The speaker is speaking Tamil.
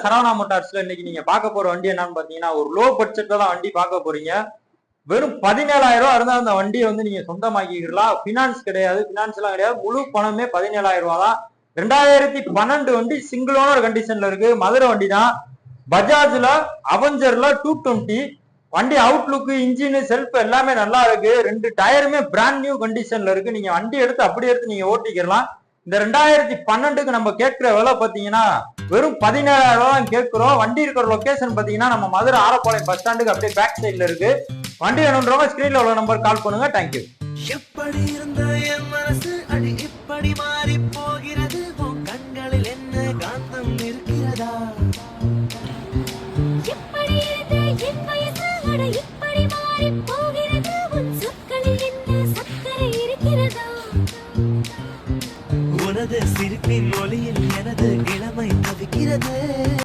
சரவணா மோட்டார்ஸ்ல இன்னைக்கு நீங்க பார்க்க போற வண்டி என்னன்னு பாத்தீங்கன்னா ஒரு லோ பட்ஜெட்ல தான் வண்டி பார்க்க போறீங்க. வெறும் 17,000 ரூபாய் இருந்தா அந்த வண்டியை வந்து நீங்க சொந்தமாக்கிக்கலாம். பினான்ஸ் கிடையாது, பினான்ஸ் எல்லாம் கிடையாது. முழு பணமே 17,000 ரூபாய் தான். 2012 வண்டி சிங்கிள் ஓனர் கண்டிஷன்ல இருக்கு. மதுரை வண்டி தான். பஜாஜ்ல அவெஞ்சர்ல 220 வண்டி அவுட்லுக், இன்ஜின், செல்ஃப் எல்லாமே நல்லா இருக்கு. 2 டயருமே பிராண்ட் நியூ கண்டிஷன்ல இருக்கு. நீங்க வண்டி எடுத்து அப்படியே எடுத்து நீங்க ஓட்டிக்கலாம். இந்த 2012க்கு நம்ம கேட்கிற விலை பாத்தீங்கன்னா வெறும் 17,000 ரூபாய் கேட்கிறோம். வண்டி இருக்கிற லொகேஷன் பாத்தீங்கன்னா நம்ம மதுரை ஆரப்பாளையம் பஸ் ஸ்டாண்டுக்கு அப்படியே பேக் சைட்ல இருக்கு. வண்டி வேணும்ன்றவங்க ஸ்கிரீன்ல உள்ள நம்பர் கால் பண்ணுங்க. தேங்க்யூ. எப்படி இருந்த என் மனசு அடி இப்படி